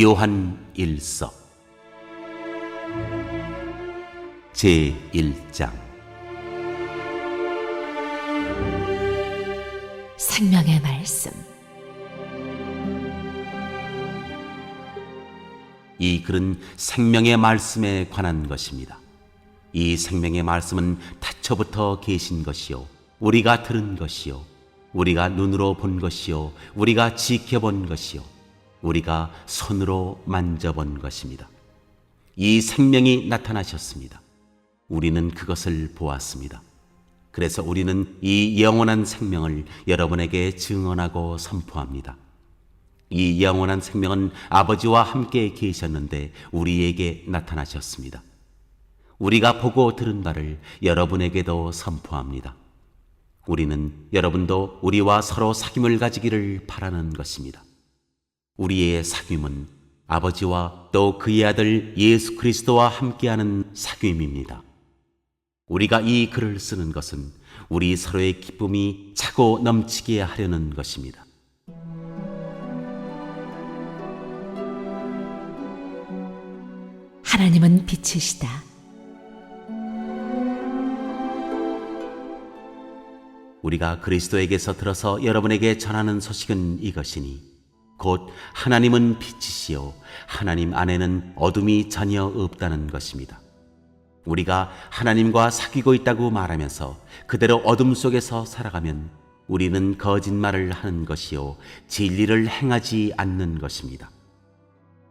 요한 1서 제1장. 생명의 말씀. 이 글은 생명의 말씀에 관한 것입니다. 이 생명의 말씀은 태초부터 계신 것이요, 우리가 들은 것이요, 우리가 눈으로 본 것이요, 우리가 지켜본 것이요, 우리가 손으로 만져본 것입니다. 이 생명이 나타나셨습니다. 우리는 그것을 보았습니다. 그래서 우리는 이 영원한 생명을 여러분에게 증언하고 선포합니다. 이 영원한 생명은 아버지와 함께 계셨는데 우리에게 나타나셨습니다. 우리가 보고 들은 바를 여러분에게도 선포합니다. 우리는 여러분도 우리와 서로 사귐을 가지기를 바라는 것입니다. 우리의 사귐은 아버지와 또 그의 아들 예수 그리스도와 함께하는 사귐입니다. 우리가 이 글을 쓰는 것은 우리 서로의 기쁨이 차고 넘치게 하려는 것입니다. 하나님은 빛이시다. 우리가 그리스도에게서 들어서 여러분에게 전하는 소식은 이것이니 곧 하나님은 빛이시요 하나님 안에는 어둠이 전혀 없다는 것입니다. 우리가 하나님과 사귀고 있다고 말하면서 그대로 어둠 속에서 살아가면 우리는 거짓말을 하는 것이요 진리를 행하지 않는 것입니다.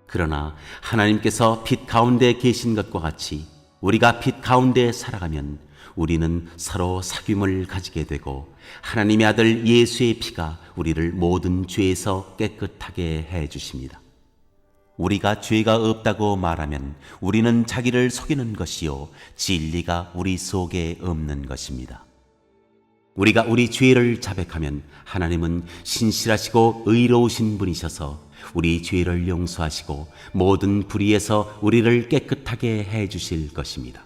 그러나 하나님께서 빛 가운데 계신 것과 같이 우리가 빛 가운데 살아가면 우리는 서로 사귐을 가지게 되고 하나님의 아들 예수의 피가 우리를 모든 죄에서 깨끗하게 해 주십니다. 우리가 죄가 없다고 말하면 우리는 자기를 속이는 것이요 진리가 우리 속에 없는 것입니다. 우리가 우리 죄를 자백하면 하나님은 신실하시고 의로우신 분이셔서 우리 죄를 용서하시고 모든 불의에서 우리를 깨끗하게 해 주실 것입니다.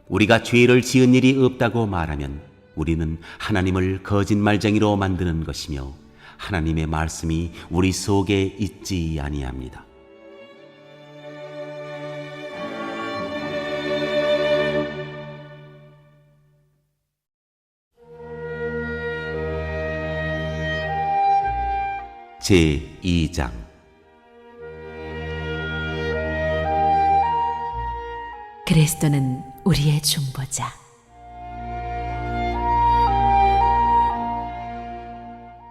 우리가 죄를 지은 일이 없다고 말하면 우리는 하나님을 거짓말쟁이로 만드는 것이며 하나님의 말씀이 우리 속에 있지 아니합니다. 제2장. 그리스도는 우리의 중보자.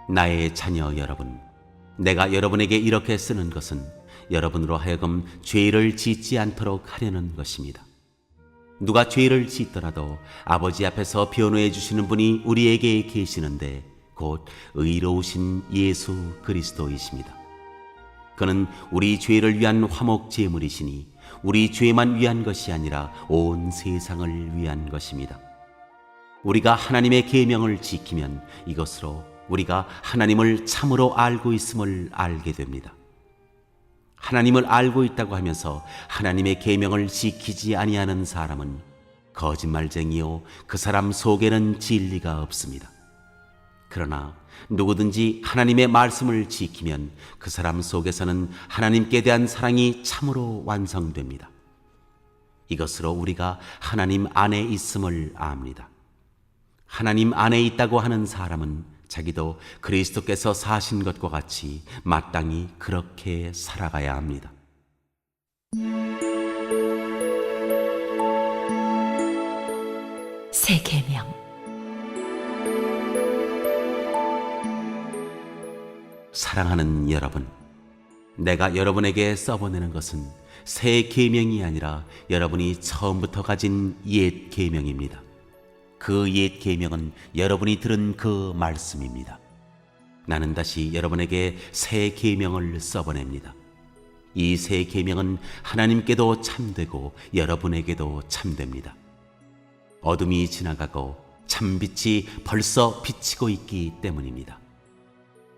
나의 자녀 여러분, 내가 여러분에게 이렇게 쓰는 것은 여러분으로 하여금 죄를 짓지 않도록 하려는 것입니다. 누가 죄를 짓더라도 아버지 앞에서 변호해 주시는 분이 우리에게 계시는데 곧 의로우신 예수 그리스도이십니다. 그는 우리 죄를 위한 화목 제물이시니 우리 죄만 위한 것이 아니라 온 세상을 위한 것입니다. 우리가 하나님의 계명을 지키면 이것으로 우리가 하나님을 참으로 알고 있음을 알게 됩니다. 하나님을 알고 있다고 하면서 하나님의 계명을 지키지 아니하는 사람은 거짓말쟁이요 그 사람 속에는 진리가 없습니다. 그러나 누구든지 하나님의 말씀을 지키면 그 사람 속에서는 하나님께 대한 사랑이 참으로 완성됩니다. 이것으로 우리가 하나님 안에 있음을 압니다. 하나님 안에 있다고 하는 사람은 자기도 그리스도께서 사신 것과 같이 마땅히 그렇게 살아가야 합니다. 새 계명. 사랑하는 여러분, 내가 여러분에게 써보내는 것은 새 계명이 아니라 여러분이 처음부터 가진 옛 계명입니다. 그 옛 계명은 여러분이 들은 그 말씀입니다. 나는 다시 여러분에게 새 계명을 써보냅니다. 이 새 계명은 하나님께도 참되고 여러분에게도 참됩니다. 어둠이 지나가고 참빛이 벌써 비치고 있기 때문입니다.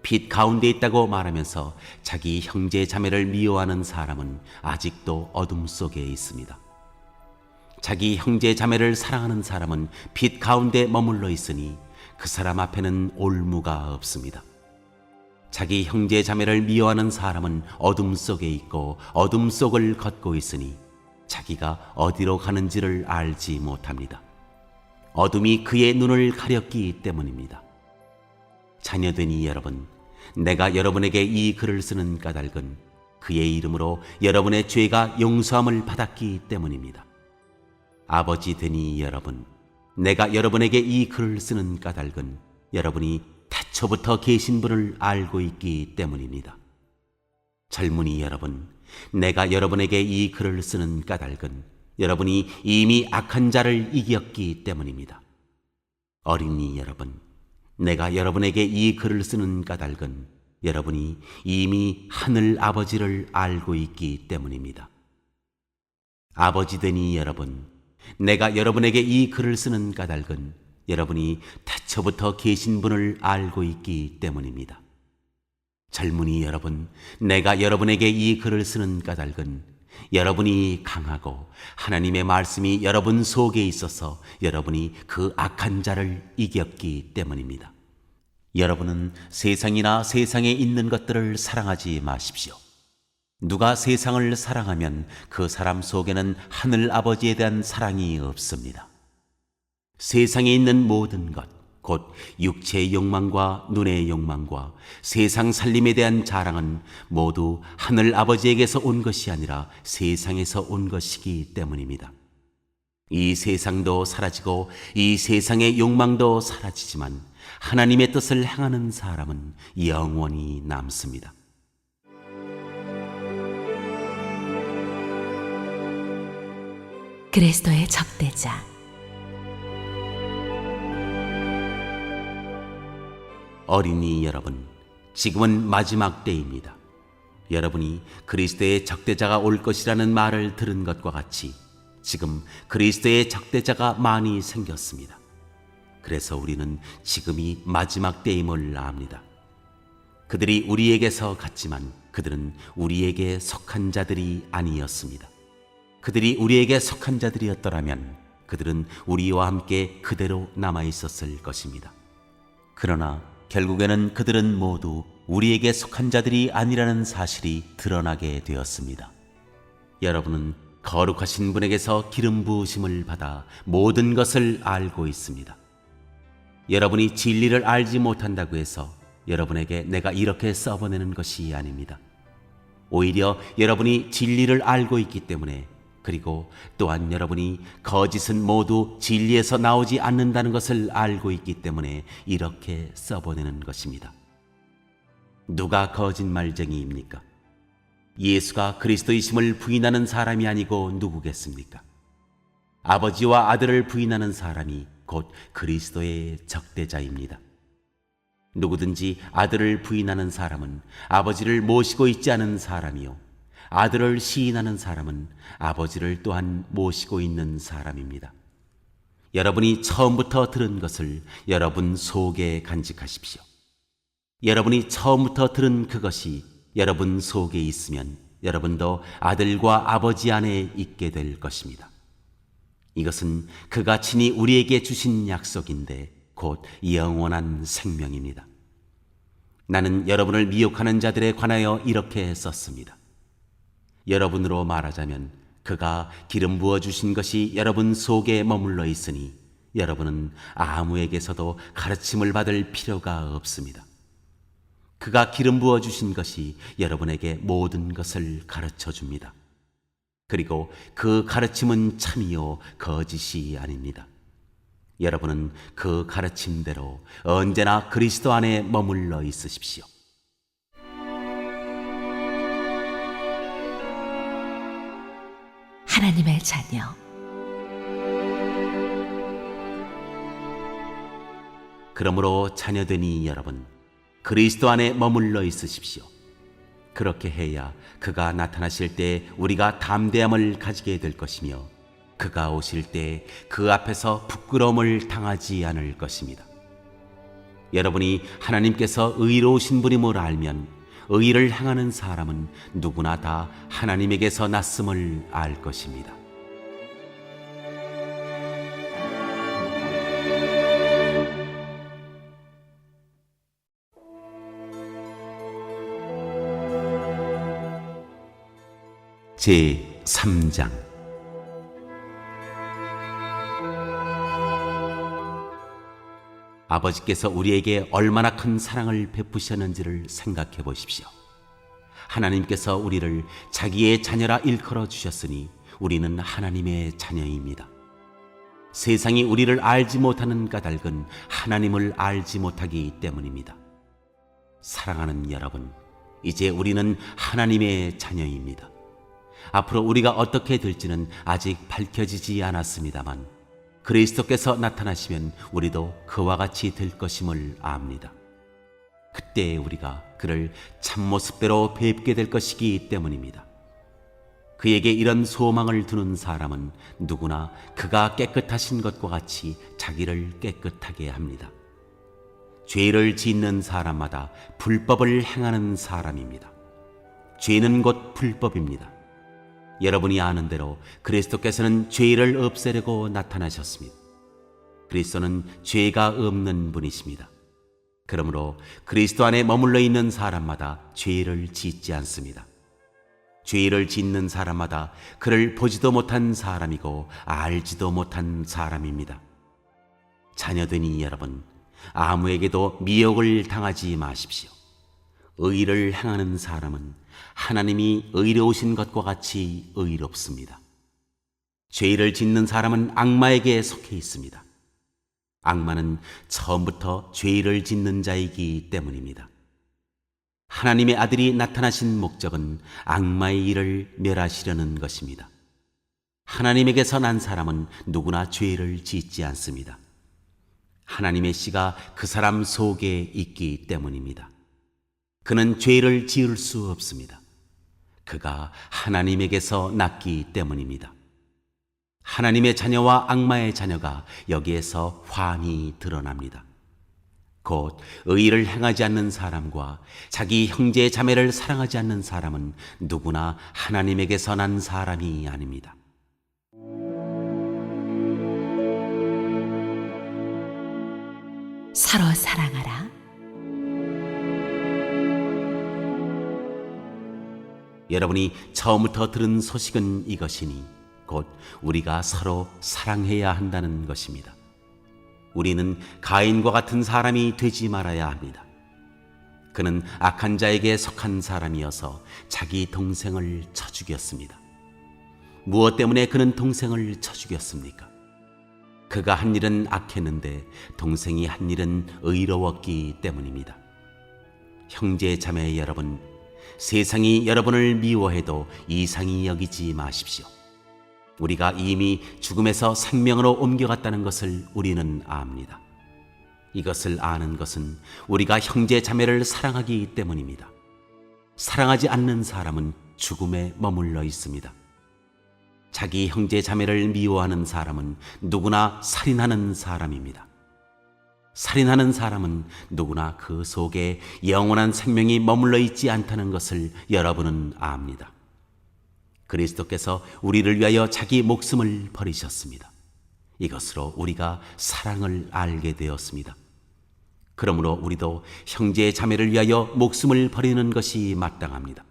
빛 가운데 있다고 말하면서 자기 형제 자매를 미워하는 사람은 아직도 어둠 속에 있습니다. 자기 형제 자매를 사랑하는 사람은 빛 가운데 머물러 있으니 그 사람 앞에는 올무가 없습니다. 자기 형제 자매를 미워하는 사람은 어둠 속에 있고 어둠 속을 걷고 있으니 자기가 어디로 가는지를 알지 못합니다. 어둠이 그의 눈을 가렸기 때문입니다. 자녀되니 여러분, 내가 여러분에게 이 글을 쓰는 까닭은 그의 이름으로 여러분의 죄가 용서함을 받았기 때문입니다. 아버지 되니 여러분, 내가 여러분에게 이 글을 쓰는 까닭은 여러분이 태초부터 계신 분을 알고 있기 때문입니다. 젊은이 여러분, 내가 여러분에게 이 글을 쓰는 까닭은 여러분이 이미 악한 자를 이겼기 때문입니다. 어린이 여러분, 내가 여러분에게 이 글을 쓰는 까닭은 여러분이 이미 하늘 아버지를 알고 있기 때문입니다. 아버지 되니 여러분, 내가 여러분에게 이 글을 쓰는 까닭은 여러분이 태초부터 계신 분을 알고 있기 때문입니다. 젊은이 여러분, 내가 여러분에게 이 글을 쓰는 까닭은 여러분이 강하고 하나님의 말씀이 여러분 속에 있어서 여러분이 그 악한 자를 이겼기 때문입니다. 여러분은 세상이나 세상에 있는 것들을 사랑하지 마십시오. 누가 세상을 사랑하면 그 사람 속에는 하늘 아버지에 대한 사랑이 없습니다. 세상에 있는 모든 것, 곧 육체의 욕망과 눈의 욕망과 세상 살림에 대한 자랑은 모두 하늘 아버지에게서 온 것이 아니라 세상에서 온 것이기 때문입니다. 이 세상도 사라지고 이 세상의 욕망도 사라지지만 하나님의 뜻을 행하는 사람은 영원히 남습니다. 그리스도의 적대자. 어린이 여러분, 지금은 마지막 때입니다. 여러분이 그리스도의 적대자가 올 것이라는 말을 들은 것과 같이 지금 그리스도의 적대자가 많이 생겼습니다. 그래서 우리는 지금이 마지막 때임을 압니다. 그들이 우리에게서 갔지만 그들은 우리에게 속한 자들이 아니었습니다. 그들이 우리에게 속한 자들이었더라면 그들은 우리와 함께 그대로 남아 있었을 것입니다. 그러나 결국에는 그들은 모두 우리에게 속한 자들이 아니라는 사실이 드러나게 되었습니다. 여러분은 거룩하신 분에게서 기름 부으심을 받아 모든 것을 알고 있습니다. 여러분이 진리를 알지 못한다고 해서 여러분에게 내가 이렇게 써보내는 것이 아닙니다. 오히려 여러분이 진리를 알고 있기 때문에, 그리고 또한 여러분이 거짓은 모두 진리에서 나오지 않는다는 것을 알고 있기 때문에 이렇게 써보내는 것입니다. 누가 거짓말쟁이입니까? 예수가 그리스도이심을 부인하는 사람이 아니고 누구겠습니까? 아버지와 아들을 부인하는 사람이 곧 그리스도의 적대자입니다. 누구든지 아들을 부인하는 사람은 아버지를 모시고 있지 않은 사람이요, 아들을 시인하는 사람은 아버지를 또한 모시고 있는 사람입니다. 여러분이 처음부터 들은 것을 여러분 속에 간직하십시오. 여러분이 처음부터 들은 그것이 여러분 속에 있으면 여러분도 아들과 아버지 안에 있게 될 것입니다. 이것은 그가 친히 우리에게 주신 약속인데 곧 영원한 생명입니다. 나는 여러분을 미혹하는 자들에 관하여 이렇게 썼습니다. 여러분으로 말하자면 그가 기름 부어 주신 것이 여러분 속에 머물러 있으니 여러분은 아무에게서도 가르침을 받을 필요가 없습니다. 그가 기름 부어 주신 것이 여러분에게 모든 것을 가르쳐 줍니다. 그리고 그 가르침은 참이요 거짓이 아닙니다. 여러분은 그 가르침대로 언제나 그리스도 안에 머물러 있으십시오. 하나님의 자녀. 그러므로 자녀되니 여러분, 그리스도 안에 머물러 있으십시오. 그렇게 해야 그가 나타나실 때 우리가 담대함을 가지게 될 것이며 그가 오실 때 그 앞에서 부끄러움을 당하지 않을 것입니다. 여러분이 하나님께서 의로우신 분임을 알면 의를 행하는 사람은 누구나 다 하나님에게서 났음을 알 것입니다. 제 3장. 아버지께서 우리에게 얼마나 큰 사랑을 베푸셨는지를 생각해 보십시오. 하나님께서 우리를 자기의 자녀라 일컬어 주셨으니 우리는 하나님의 자녀입니다. 세상이 우리를 알지 못하는 까닭은 하나님을 알지 못하기 때문입니다. 사랑하는 여러분, 이제 우리는 하나님의 자녀입니다. 앞으로 우리가 어떻게 될지는 아직 밝혀지지 않았습니다만 그리스도께서 나타나시면 우리도 그와 같이 될 것임을 압니다. 그때 우리가 그를 참모습대로 뵙게 될 것이기 때문입니다. 그에게 이런 소망을 두는 사람은 누구나 그가 깨끗하신 것과 같이 자기를 깨끗하게 합니다. 죄를 짓는 사람마다 불법을 행하는 사람입니다. 죄는 곧 불법입니다. 여러분이 아는 대로 그리스도께서는 죄를 없애려고 나타나셨습니다. 그리스도는 죄가 없는 분이십니다. 그러므로 그리스도 안에 머물러 있는 사람마다 죄를 짓지 않습니다. 죄를 짓는 사람마다 그를 보지도 못한 사람이고 알지도 못한 사람입니다. 자녀되니 여러분, 아무에게도 미혹을 당하지 마십시오. 의를 행하는 사람은 하나님이 의로우신 것과 같이 의롭습니다. 죄를 짓는 사람은 악마에게 속해 있습니다. 악마는 처음부터 죄를 짓는 자이기 때문입니다. 하나님의 아들이 나타나신 목적은 악마의 일을 멸하시려는 것입니다. 하나님에게서 난 사람은 누구나 죄를 짓지 않습니다. 하나님의 씨가 그 사람 속에 있기 때문입니다. 그는 죄를 지을 수 없습니다. 그가 하나님에게서 났기 때문입니다. 하나님의 자녀와 악마의 자녀가 여기에서 환히 드러납니다. 곧 의를 행하지 않는 사람과 자기 형제 자매를 사랑하지 않는 사람은 누구나 하나님에게서 난 사람이 아닙니다. 서로 사랑하라. 여러분이 처음부터 들은 소식은 이것이니 곧 우리가 서로 사랑해야 한다는 것입니다. 우리는 가인과 같은 사람이 되지 말아야 합니다. 그는 악한 자에게 속한 사람이어서 자기 동생을 쳐 죽였습니다. 무엇 때문에 그는 동생을 쳐 죽였습니까? 그가 한 일은 악했는데 동생이 한 일은 의로웠기 때문입니다. 형제 자매 여러분, 세상이 여러분을 미워해도 이상히 여기지 마십시오. 우리가 이미 죽음에서 생명으로 옮겨갔다는 것을 우리는 압니다. 이것을 아는 것은 우리가 형제 자매를 사랑하기 때문입니다. 사랑하지 않는 사람은 죽음에 머물러 있습니다. 자기 형제 자매를 미워하는 사람은 누구나 살인하는 사람입니다. 살인하는 사람은 누구나 그 속에 영원한 생명이 머물러 있지 않다는 것을 여러분은 압니다. 그리스도께서 우리를 위하여 자기 목숨을 버리셨습니다. 이것으로 우리가 사랑을 알게 되었습니다. 그러므로 우리도 형제 자매를 위하여 목숨을 버리는 것이 마땅합니다.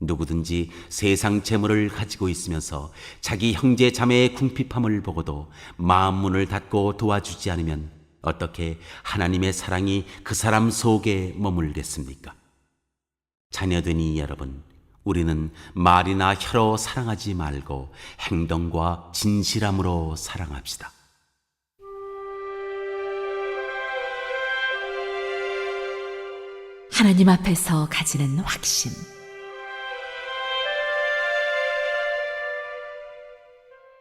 누구든지 세상 재물을 가지고 있으면서 자기 형제 자매의 궁핍함을 보고도 마음 문을 닫고 도와주지 않으면 어떻게 하나님의 사랑이 그 사람 속에 머물겠습니까? 자녀되니 여러분, 우리는 말이나 혀로 사랑하지 말고 행동과 진실함으로 사랑합시다. 하나님 앞에서 가지는 확신.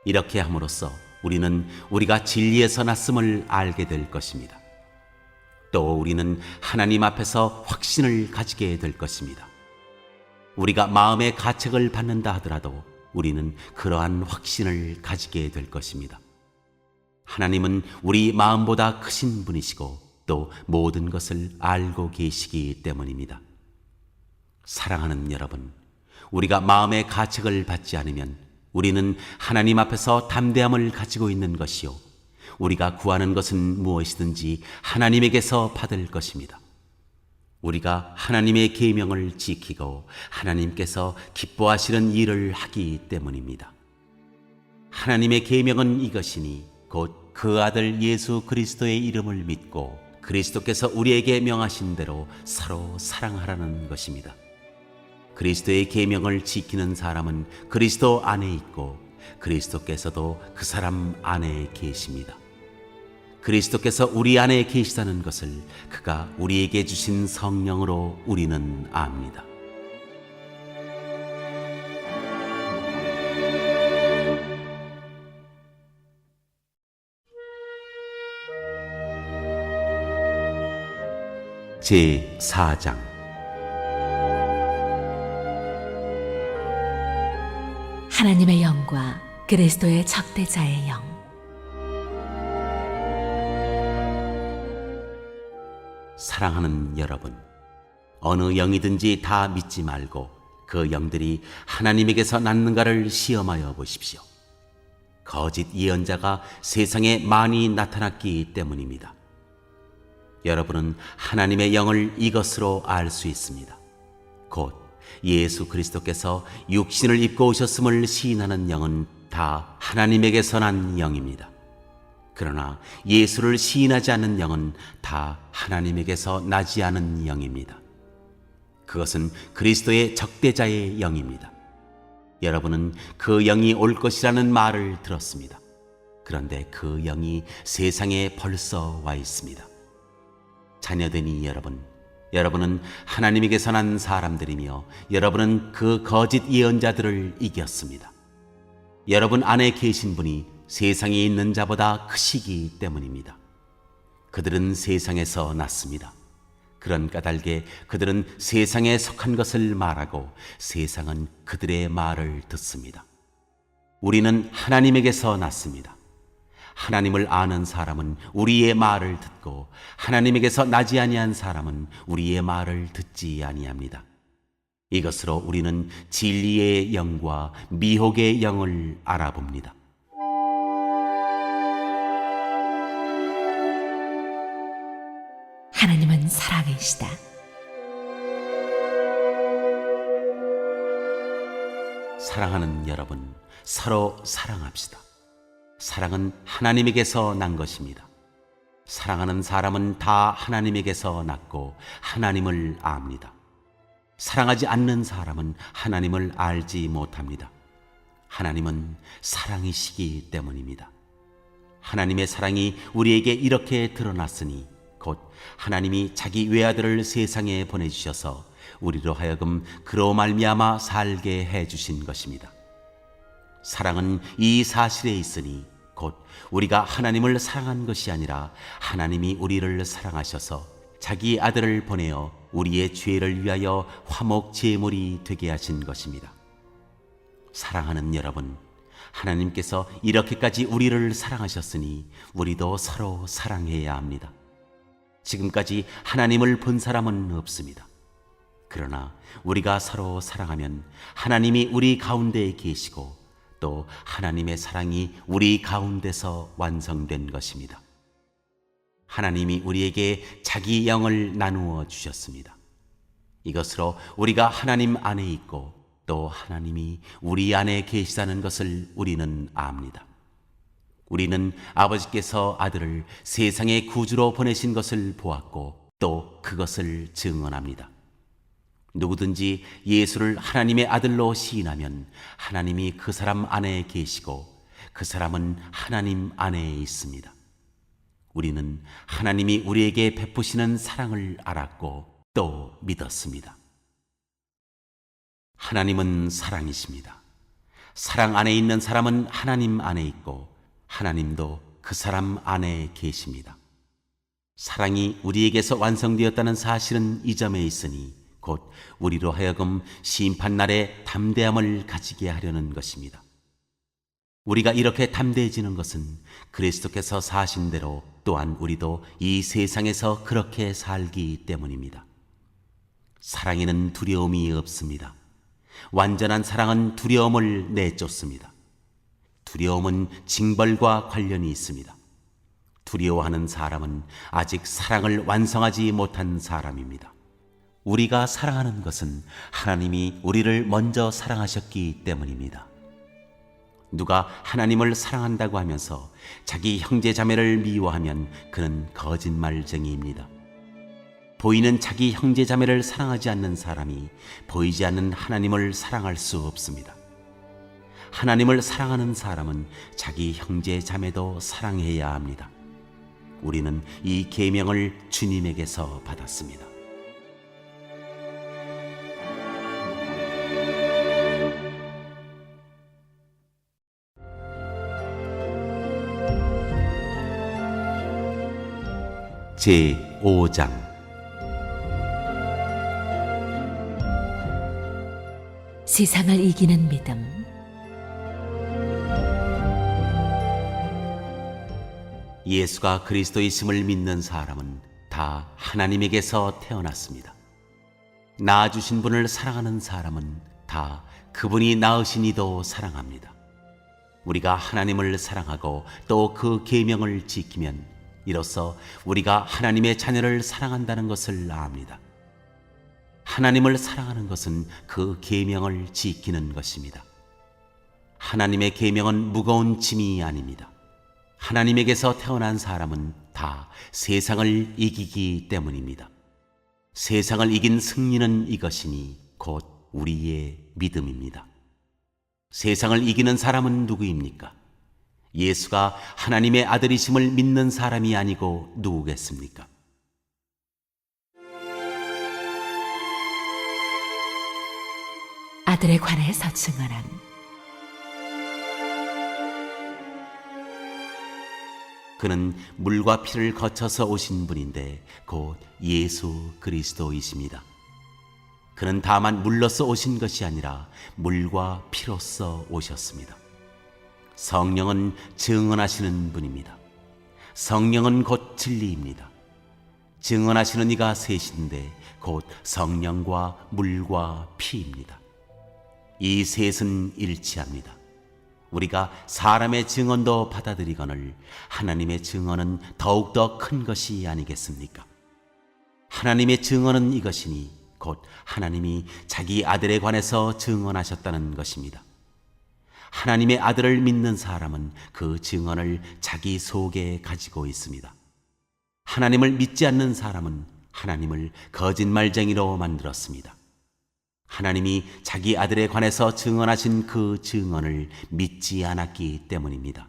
이렇게 함으로써 우리는 우리가 진리에서 났음을 알게 될 것입니다. 또 우리는 하나님 앞에서 확신을 가지게 될 것입니다. 우리가 마음의 가책을 받는다 하더라도 우리는 그러한 확신을 가지게 될 것입니다. 하나님은 우리 마음보다 크신 분이시고 또 모든 것을 알고 계시기 때문입니다. 사랑하는 여러분, 우리가 마음의 가책을 받지 않으면 우리는 하나님 앞에서 담대함을 가지고 있는 것이요, 우리가 구하는 것은 무엇이든지 하나님에게서 받을 것입니다. 우리가 하나님의 계명을 지키고 하나님께서 기뻐하시는 일을 하기 때문입니다. 하나님의 계명은 이것이니 곧 그 아들 예수 그리스도의 이름을 믿고 그리스도께서 우리에게 명하신 대로 서로 사랑하라는 것입니다. 그리스도의 계명을 지키는 사람은 그리스도 안에 있고 그리스도께서도 그 사람 안에 계십니다. 그리스도께서 우리 안에 계시다는 것을 그가 우리에게 주신 성령으로 우리는 압니다. 제4장 하나님의 영과 그리스도의 적대자의 영. 사랑하는 여러분, 어느 영이든지 다 믿지 말고 그 영들이 하나님에게서 났는가를 시험하여 보십시오. 거짓 예언자가 세상에 많이 나타났기 때문입니다. 여러분은 하나님의 영을 이것으로 알 수 있습니다. 곧 예수 그리스도께서 육신을 입고 오셨음을 시인하는 영은 다 하나님에게서 난 영입니다. 그러나 예수를 시인하지 않는 영은 다 하나님에게서 나지 않은 영입니다. 그것은 그리스도의 적대자의 영입니다. 여러분은 그 영이 올 것이라는 말을 들었습니다. 그런데 그 영이 세상에 벌써 와 있습니다. 자녀되니 여러분은 하나님에게서 난 사람들이며 여러분은 그 거짓 예언자들을 이겼습니다. 여러분 안에 계신 분이 세상에 있는 자보다 크시기 때문입니다. 그들은 세상에서 났습니다. 그런 까닭에 그들은 세상에 속한 것을 말하고 세상은 그들의 말을 듣습니다. 우리는 하나님에게서 났습니다. 하나님을 아는 사람은 우리의 말을 듣고 하나님에게서 나지 아니한 사람은 우리의 말을 듣지 아니합니다. 이것으로 우리는 진리의 영과 미혹의 영을 알아봅니다. 하나님은 사랑이시다. 사랑하는 여러분, 서로 사랑합시다. 사랑은 하나님에게서 난 것입니다. 사랑하는 사람은 다 하나님에게서 났고 하나님을 압니다. 사랑하지 않는 사람은 하나님을 알지 못합니다. 하나님은 사랑이시기 때문입니다. 하나님의 사랑이 우리에게 이렇게 드러났으니 곧 하나님이 자기 외아들을 세상에 보내주셔서 우리로 하여금 그로 말미암아 살게 해주신 것입니다. 사랑은 이 사실에 있으니 곧 우리가 하나님을 사랑한 것이 아니라 하나님이 우리를 사랑하셔서 자기 아들을 보내어 우리의 죄를 위하여 화목 제물이 되게 하신 것입니다. 사랑하는 여러분, 하나님께서 이렇게까지 우리를 사랑하셨으니 우리도 서로 사랑해야 합니다. 지금까지 하나님을 본 사람은 없습니다. 그러나 우리가 서로 사랑하면 하나님이 우리 가운데에 계시고 또 하나님의 사랑이 우리 가운데서 완성된 것입니다. 하나님이 우리에게 자기 영을 나누어 주셨습니다. 이것으로 우리가 하나님 안에 있고 또 하나님이 우리 안에 계시다는 것을 우리는 압니다. 우리는 아버지께서 아들을 세상의 구주로 보내신 것을 보았고 또 그것을 증언합니다. 누구든지 예수를 하나님의 아들로 시인하면 하나님이 그 사람 안에 계시고 그 사람은 하나님 안에 있습니다. 우리는 하나님이 우리에게 베푸시는 사랑을 알았고 또 믿었습니다. 하나님은 사랑이십니다. 사랑 안에 있는 사람은 하나님 안에 있고 하나님도 그 사람 안에 계십니다. 사랑이 우리에게서 완성되었다는 사실은 이 점에 있으니 곧 우리로 하여금 심판날에 담대함을 가지게 하려는 것입니다. 우리가 이렇게 담대해지는 것은 그리스도께서 사신 대로 또한 우리도 이 세상에서 그렇게 살기 때문입니다. 사랑에는 두려움이 없습니다. 완전한 사랑은 두려움을 내쫓습니다. 두려움은 징벌과 관련이 있습니다. 두려워하는 사람은 아직 사랑을 완성하지 못한 사람입니다. 우리가 사랑하는 것은 하나님이 우리를 먼저 사랑하셨기 때문입니다. 누가 하나님을 사랑한다고 하면서 자기 형제 자매를 미워하면 그는 거짓말쟁이입니다. 보이는 자기 형제 자매를 사랑하지 않는 사람이 보이지 않는 하나님을 사랑할 수 없습니다. 하나님을 사랑하는 사람은 자기 형제 자매도 사랑해야 합니다. 우리는 이 계명을 주님에게서 받았습니다. 제5장 세상을 이기는 믿음. 예수가 그리스도이심을 믿는 사람은 다 하나님에게서 태어났습니다. 낳아주신 분을 사랑하는 사람은 다 그분이 낳으신 이도 사랑합니다. 우리가 하나님을 사랑하고 또 그 계명을 지키면 이로써 우리가 하나님의 자녀를 사랑한다는 것을 압니다. 하나님을 사랑하는 것은 그 계명을 지키는 것입니다. 하나님의 계명은 무거운 짐이 아닙니다. 하나님에게서 태어난 사람은 다 세상을 이기기 때문입니다. 세상을 이긴 승리는 이것이니 곧 우리의 믿음입니다. 세상을 이기는 사람은 누구입니까? 예수가 하나님의 아들이심을 믿는 사람이 아니고 누구겠습니까? 아들에 관해서 증언한 그는 물과 피를 거쳐서 오신 분인데 곧 예수 그리스도이십니다. 그는 다만 물로서 오신 것이 아니라 물과 피로서 오셨습니다. 성령은 증언하시는 분입니다. 성령은 곧 진리입니다. 증언하시는 이가 셋인데 곧 성령과 물과 피입니다. 이 셋은 일치합니다. 우리가 사람의 증언도 받아들이거늘 하나님의 증언은 더욱더 큰 것이 아니겠습니까? 하나님의 증언은 이것이니 곧 하나님이 자기 아들에 관해서 증언하셨다는 것입니다. 하나님의 아들을 믿는 사람은 그 증언을 자기 속에 가지고 있습니다. 하나님을 믿지 않는 사람은 하나님을 거짓말쟁이로 만들었습니다. 하나님이 자기 아들에 관해서 증언하신 그 증언을 믿지 않았기 때문입니다.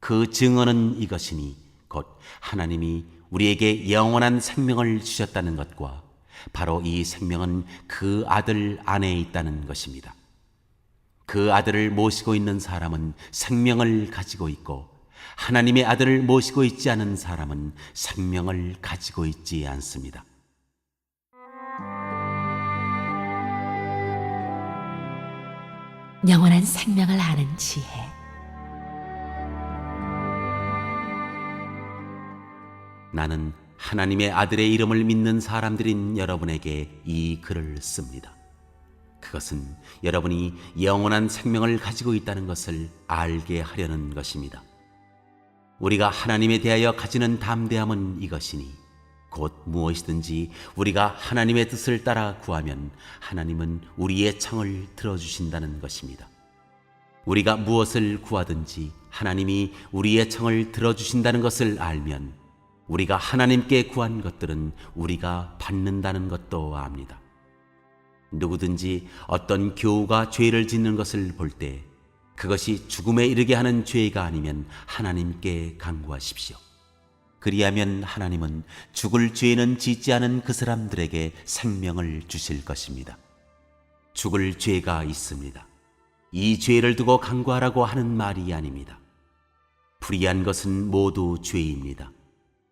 그 증언은 이것이니 곧 하나님이 우리에게 영원한 생명을 주셨다는 것과 바로 이 생명은 그 아들 안에 있다는 것입니다. 그 아들을 모시고 있는 사람은 생명을 가지고 있고 하나님의 아들을 모시고 있지 않은 사람은 생명을 가지고 있지 않습니다. 영원한 생명을 아는 지혜. 나는 하나님의 아들의 이름을 믿는 사람들인 여러분에게 이 글을 씁니다. 그것은 여러분이 영원한 생명을 가지고 있다는 것을 알게 하려는 것입니다. 우리가 하나님에 대하여 가지는 담대함은 이것이니 곧 무엇이든지 우리가 하나님의 뜻을 따라 구하면 하나님은 우리의 청을 들어주신다는 것입니다. 우리가 무엇을 구하든지 하나님이 우리의 청을 들어주신다는 것을 알면 우리가 하나님께 구한 것들은 우리가 받는다는 것도 압니다. 누구든지 어떤 교우가 죄를 짓는 것을 볼 때 그것이 죽음에 이르게 하는 죄가 아니면 하나님께 간구하십시오. 그리하면 하나님은 죽을 죄는 짓지 않은 그 사람들에게 생명을 주실 것입니다. 죽을 죄가 있습니다. 이 죄를 두고 간구하라고 하는 말이 아닙니다. 불의한 것은 모두 죄입니다.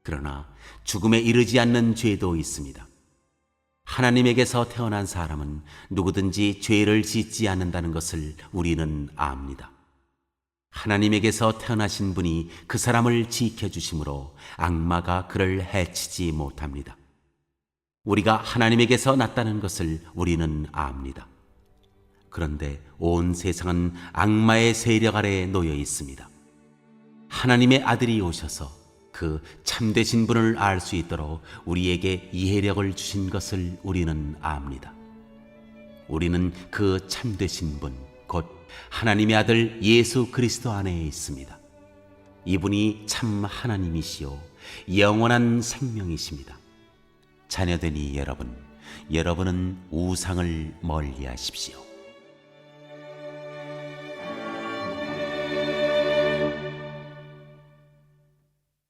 그러나 죽음에 이르지 않는 죄도 있습니다. 하나님에게서 태어난 사람은 누구든지 죄를 짓지 않는다는 것을 우리는 압니다. 하나님에게서 태어나신 분이 그 사람을 지켜주심으로 악마가 그를 해치지 못합니다. 우리가 하나님에게서 났다는 것을 우리는 압니다. 그런데 온 세상은 악마의 세력 아래에 놓여 있습니다. 하나님의 아들이 오셔서 그 참되신 분을 알 수 있도록 우리에게 이해력을 주신 것을 우리는 압니다. 우리는 그 참되신 분, 곧 하나님의 아들 예수 그리스도 안에 있습니다. 이분이 참 하나님이시요 영원한 생명이십니다. 자녀되니 여러분, 여러분은 우상을 멀리하십시오.